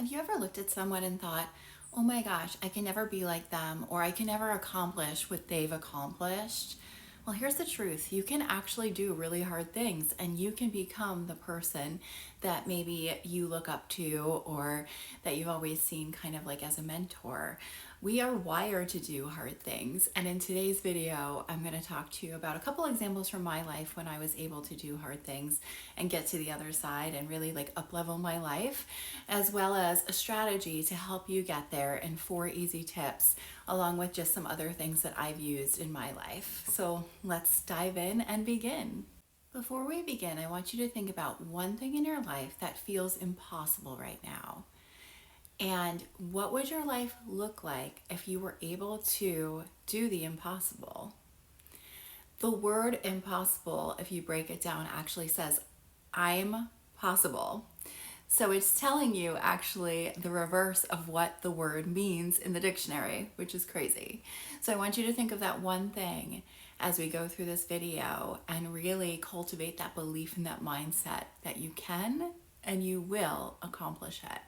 Have you ever looked at someone and thought, oh my gosh, I can never be like them, or I can never accomplish what they've accomplished? Well, here's the truth. You can actually do really hard things and you can become the person that maybe you look up to or that you've always seen kind of like as a mentor. We are wired to do hard things. And in today's video, I'm going to talk to you about a couple examples from my life when I was able to do hard things and get to the other side and really like up level my life, as well as a strategy to help you get there and 4 easy tips, along with just some other things that I've used in my life. So let's dive in and begin. Before we begin, I want you to think about one thing in your life that feels impossible right now. And what would your life look like if you were able to do the impossible? The word impossible, if you break it down, actually says, I'm possible. So it's telling you actually the reverse of what the word means in the dictionary, which is crazy. So I want you to think of that one thing as we go through this video and really cultivate that belief and that mindset that you can and you will accomplish it.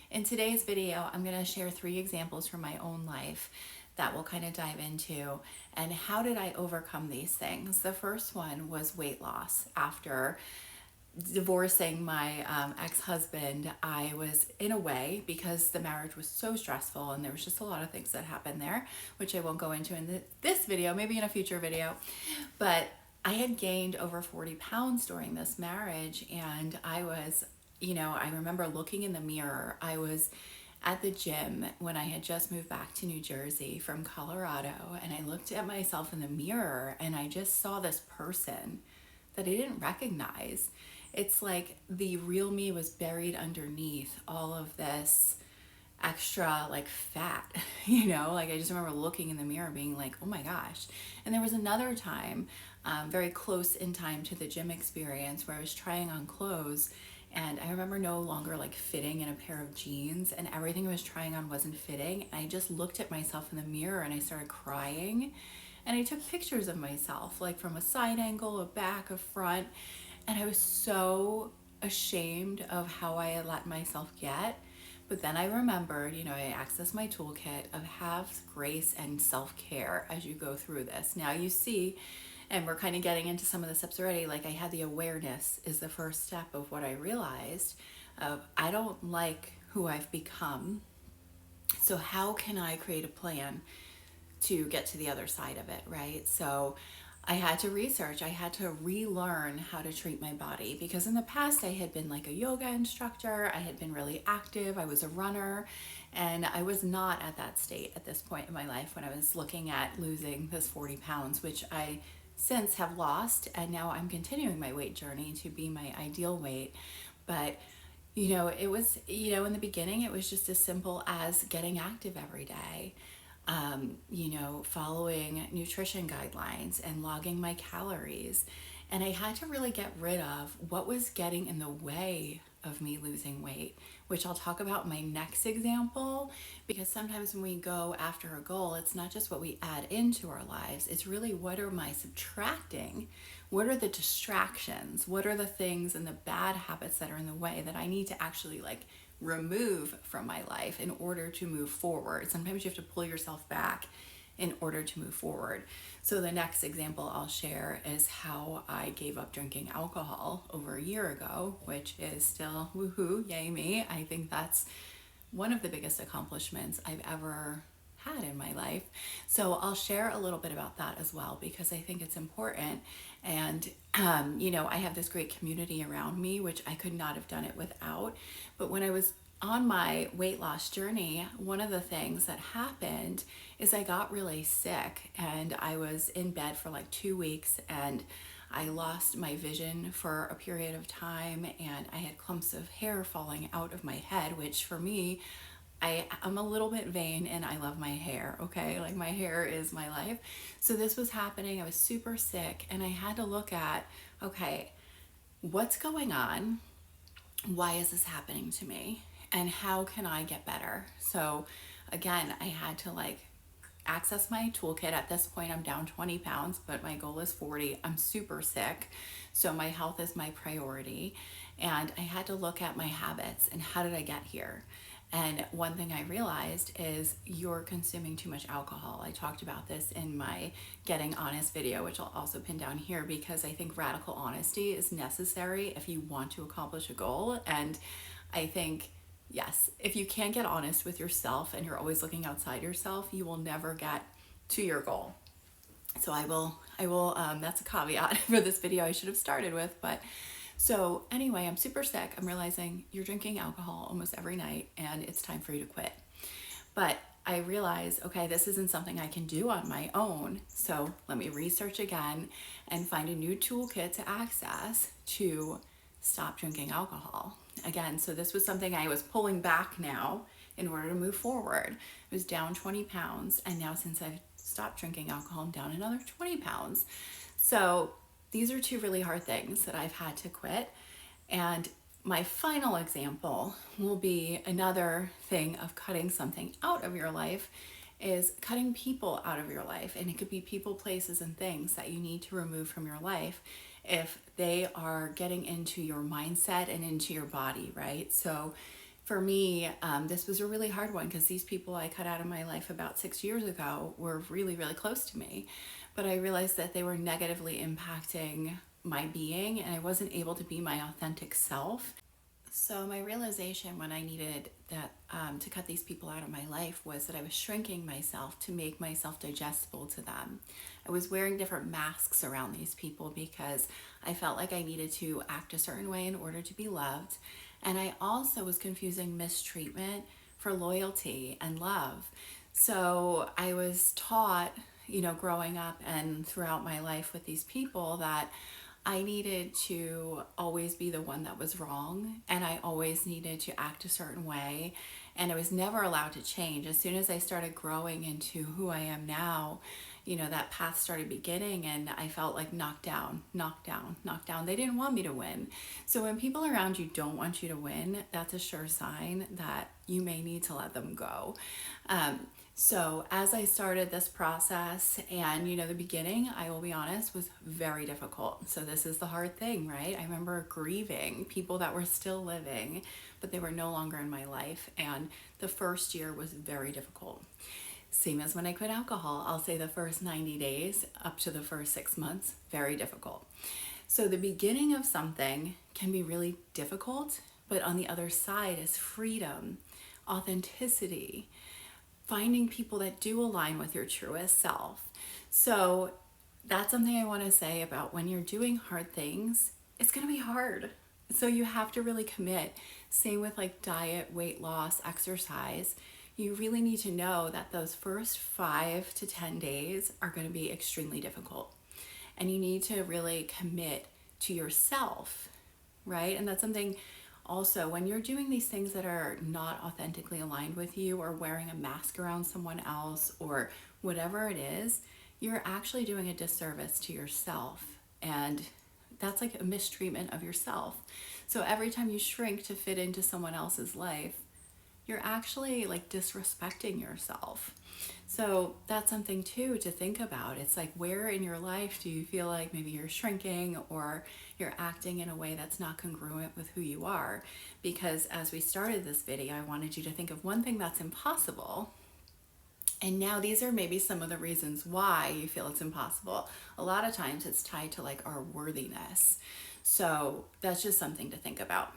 In today's video, I'm going to share 3 examples from my own life that we'll kind of dive into and how did I overcome these things. The first one was weight loss. After divorcing my ex-husband, I was in a way, because the marriage was so stressful and there was just a lot of things that happened there, which I won't go into in this video, maybe in a future video, but I had gained over 40 pounds during this marriage. And I was, I remember looking in the mirror. I was at the gym when I had just moved back to New Jersey from Colorado, and I looked at myself in the mirror and I just saw this person that I didn't recognize. It's like the real me was buried underneath all of this extra like fat, like I just remember looking in the mirror being like, oh my gosh. And there was another time, very close in time to the gym experience, where I was trying on clothes and I remember no longer like fitting in a pair of jeans and everything I was trying on wasn't fitting. And I just looked at myself in the mirror and I started crying. And I took pictures of myself, like from a side angle, a back, a front. And I was so ashamed of how I had let myself get. But then I remembered, I accessed my toolkit of have grace and self-care as you go through this. Now you see, and we're kind of getting into some of the steps already, like I had the awareness is the first step of what I realized of I don't like who I've become. So how can I create a plan to get to the other side of it, right? So I had to research, I had to relearn how to treat my body, because in the past I had been like a yoga instructor, I had been really active, I was a runner, and I was not at that state at this point in my life when I was looking at losing this 40 pounds, which I since have lost, and now I'm continuing my weight journey to be my ideal weight. But it was, in the beginning, it was just as simple as getting active every day. Following nutrition guidelines and logging my calories. And I had to really get rid of what was getting in the way of me losing weight, which I'll talk about in my next example, because sometimes when we go after a goal, it's not just what we add into our lives, it's really what am I subtracting? What are the distractions? What are the things and the bad habits that are in the way that I need to actually remove from my life in order to move forward? Sometimes you have to pull yourself back in order to move forward. So the next example I'll share is how I gave up drinking alcohol over a year ago, which is still woohoo, yay me. I think that's one of the biggest accomplishments I've ever had in my life. So I'll share a little bit about that as well, because I think it's important. And I have this great community around me, which I could not have done it without. But when I was on my weight loss journey, one of the things that happened is I got really sick, and I was in bed for like 2 weeks, and I lost my vision for a period of time, and I had clumps of hair falling out of my head, which for me, I'm a little bit vain and I love my hair, okay? Like my hair is my life. So this was happening. I was super sick and I had to look at, okay, what's going on? Why is this happening to me? And how can I get better? So again, I had to access my toolkit. At this point, I'm down 20 pounds, but my goal is 40. I'm super sick. So my health is my priority. And I had to look at my habits and how did I get here? And one thing I realized is you're consuming too much alcohol. I talked about this in my Getting Honest video, which I'll also pin down here, because I think radical honesty is necessary if you want to accomplish a goal. And I think, yes, if you can't get honest with yourself and you're always looking outside yourself, you will never get to your goal. So I will, that's a caveat for this video I should have started with, but so anyway, I'm super sick. I'm realizing you're drinking alcohol almost every night and it's time for you to quit. But I realized, okay, this isn't something I can do on my own. So let me research again and find a new toolkit to access to stop drinking alcohol. Again, so this was something I was pulling back now in order to move forward. I was down 20 pounds, and now since I've stopped drinking alcohol, I'm down another 20 pounds. So these are two really hard things that I've had to quit. And my final example will be another thing of cutting something out of your life is cutting people out of your life. And it could be people, places, and things that you need to remove from your life if they are getting into your mindset and into your body, right? So for me, this was a really hard one because these people I cut out of my life about 6 years ago were really, really close to me. But I realized that they were negatively impacting my being and I wasn't able to be my authentic self. So my realization when I needed that to cut these people out of my life was that I was shrinking myself to make myself digestible to them. I was wearing different masks around these people because I felt like I needed to act a certain way in order to be loved. And I also was confusing mistreatment for loyalty and love. So I was taught, growing up and throughout my life with these people that I needed to always be the one that was wrong and I always needed to act a certain way and I was never allowed to change. As soon as I started growing into who I am now, that path started beginning and I felt like knocked down. They didn't want me to win. So when people around you don't want you to win, that's a sure sign that you may need to let them go. So as I started this process and, the beginning, I will be honest, was very difficult. So this is the hard thing, right? I remember grieving people that were still living, but they were no longer in my life. And the first year was very difficult. Same as when I quit alcohol, I'll say the first 90 days up to the first 6 months, very difficult. So the beginning of something can be really difficult, but on the other side is freedom, authenticity, finding people that do align with your truest self. So that's something I want to say about when you're doing hard things, it's going to be hard. So you have to really commit. Same with like diet, weight loss, exercise. You really need to know that those first 5 to 10 days are going to be extremely difficult. And you need to really commit to yourself, right? And that's something also when you're doing these things that are not authentically aligned with you or wearing a mask around someone else or whatever it is, you're actually doing a disservice to yourself. And that's like a mistreatment of yourself. So every time you shrink to fit into someone else's life, you're actually like disrespecting yourself. So that's something too to think about. It's like, where in your life do you feel like maybe you're shrinking or you're acting in a way that's not congruent with who you are? Because as we started this video, I wanted you to think of one thing that's impossible. And now these are maybe some of the reasons why you feel it's impossible. A lot of times it's tied to like our worthiness. So that's just something to think about.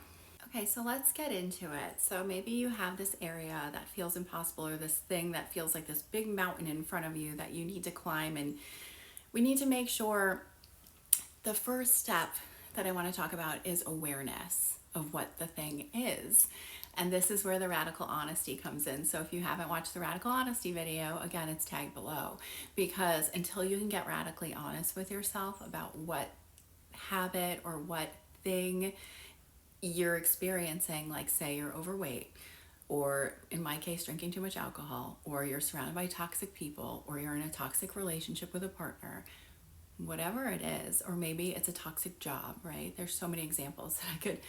Okay, so let's get into it. So maybe you have this area that feels impossible or this thing that feels like this big mountain in front of you that you need to climb. And we need to make sure the first step that I want to talk about is awareness of what the thing is. And this is where the radical honesty comes in. So if you haven't watched the radical honesty video, again, it's tagged below. Because until you can get radically honest with yourself about what habit or what thing you're experiencing, like say you're overweight, or in my case, drinking too much alcohol, or you're surrounded by toxic people, or you're in a toxic relationship with a partner, whatever it is, or maybe it's a toxic job, right? There's so many examples that I could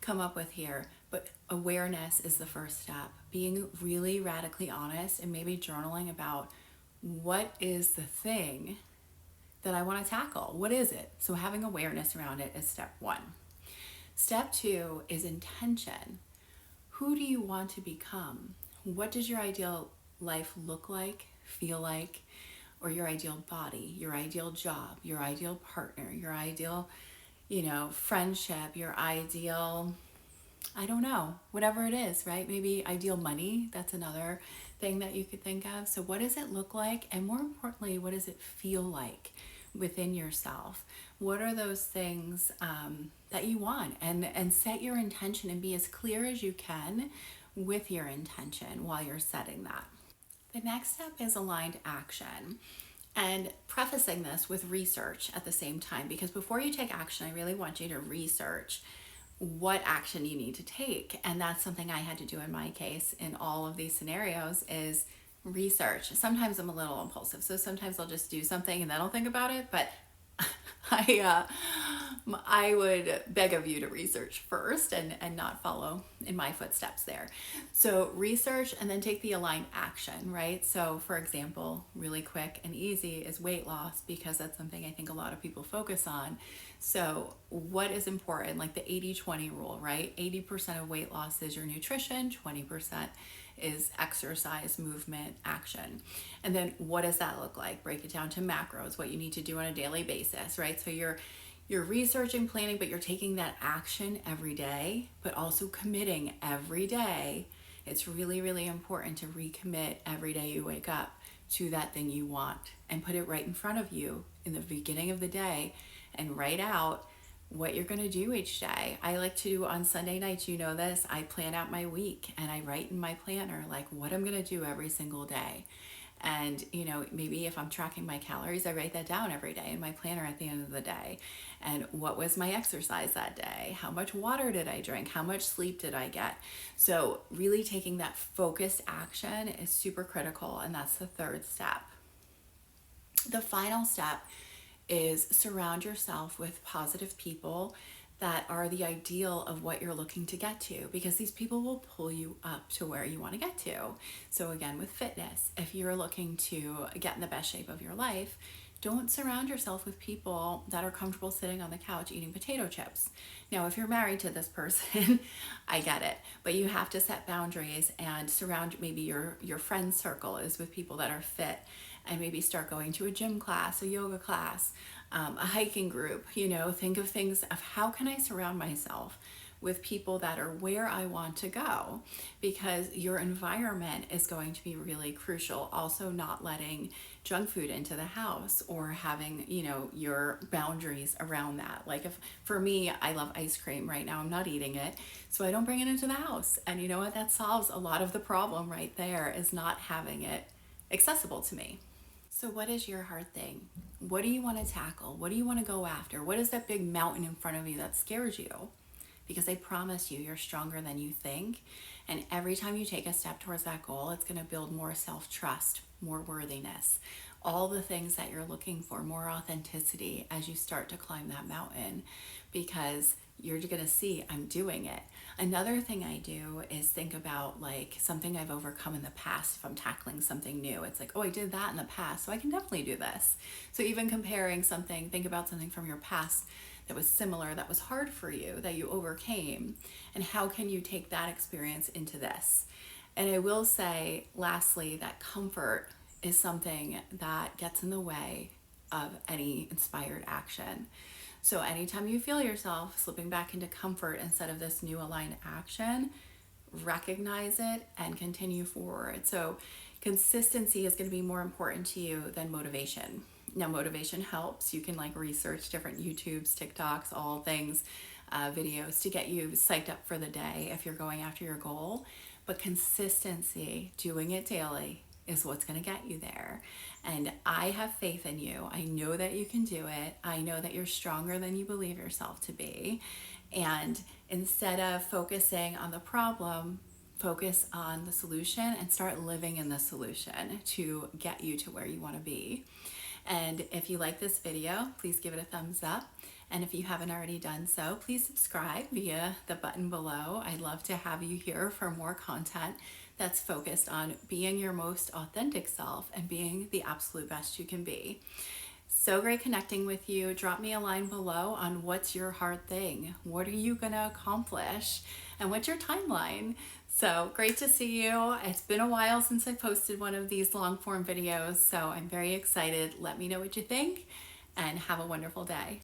come up with here, but awareness is the first step. Being really radically honest and maybe journaling about what is the thing that I want to tackle? What is it? So having awareness around it is step one. Step 2 is intention. Who do you want to become? What does your ideal life look like, feel like, or your ideal body, your ideal job, your ideal partner, your ideal, friendship, your ideal, I don't know, whatever it is, right? Maybe ideal money, that's another thing that you could think of. So what does it look like? And more importantly, what does it feel like within yourself? What are those things that you want? And set your intention and be as clear as you can with your intention while you're setting that. The next step is aligned action. And prefacing this with research at the same time, because before you take action, I really want you to research what action you need to take. And that's something I had to do in my case in all of these scenarios is research. Sometimes I'm a little impulsive, so sometimes I'll just do something and then I'll think about it, but I would beg of you to research first and not follow in my footsteps there. So research and then take the aligned action, right? So for example, really quick and easy is weight loss, because that's something I think a lot of people focus on. So what is important? Like the 80-20 rule, right? 80% of weight loss is your nutrition, 20% is exercise, movement, action. And then what does that look like? Break it down to macros, what you need to do on a daily basis, right? So you're researching, planning, but you're taking that action every day, but also committing every day. It's really, really important to recommit every day you wake up to that thing you want and put it right in front of you in the beginning of the day and write out what you're going to do each day. I like to, on Sunday nights, you know this, I plan out my week and I write in my planner like what I'm going to do every single day. And maybe if I'm tracking my calories, I write that down every day in my planner at the end of the day. And what was my exercise that day? How much water did I drink? How much sleep did I get? So really taking that focused action is super critical, and that's the third step. The final step is surround yourself with positive people that are the ideal of what you're looking to get to, because these people will pull you up to where you want to get to. So again, with fitness, if you're looking to get in the best shape of your life, don't surround yourself with people that are comfortable sitting on the couch eating potato chips. Now, if you're married to this person, I get it, but you have to set boundaries and surround, maybe your friend circle is with people that are fit, and maybe start going to a gym class, a yoga class, a hiking group. Think of things of how can I surround myself with people that are where I want to go, because your environment is going to be really crucial. Also, not letting junk food into the house, or having your boundaries around that. Like, if for me, I love ice cream right now, I'm not eating it, so I don't bring it into the house. And you know what, that solves a lot of the problem right there, is not having it accessible to me. So what is your hard thing? What do you want to tackle? What do you want to go after? What is that big mountain in front of you that scares you? Because I promise you, you're stronger than you think. And every time you take a step towards that goal, it's going to build more self-trust, more worthiness, all the things that you're looking for, more authenticity as you start to climb that mountain, because you're going to see I'm doing it. Another thing I do is think about like something I've overcome in the past. If I'm tackling something new, it's like, oh, I did that in the past, so I can definitely do this. So even comparing something, think about something from your past that was similar, that was hard for you, that you overcame, and how can you take that experience into this? And I will say, lastly, that comfort is something that gets in the way of any inspired action. So anytime you feel yourself slipping back into comfort instead of this new aligned action, recognize it and continue forward. So consistency is going to be more important to you than motivation. Now, motivation helps. You can like research different YouTubes, TikToks, all things, videos to get you psyched up for the day if you're going after your goal. But consistency, doing it daily, is what's going to get you there. And I have faith in you. I know that you can do it. I know that you're stronger than you believe yourself to be. And instead of focusing on the problem, focus on the solution and start living in the solution to get you to where you want to be. And if you like this video, please give it a thumbs up. And if you haven't already done so, please subscribe via the button below. I'd love to have you here for more content that's focused on being your most authentic self and being the absolute best you can be. So great connecting with you. Drop me a line below on what's your hard thing. What are you going to accomplish? And what's your timeline? So great to see you. It's been a while since I posted one of these long form videos, so I'm very excited. Let me know what you think and have a wonderful day.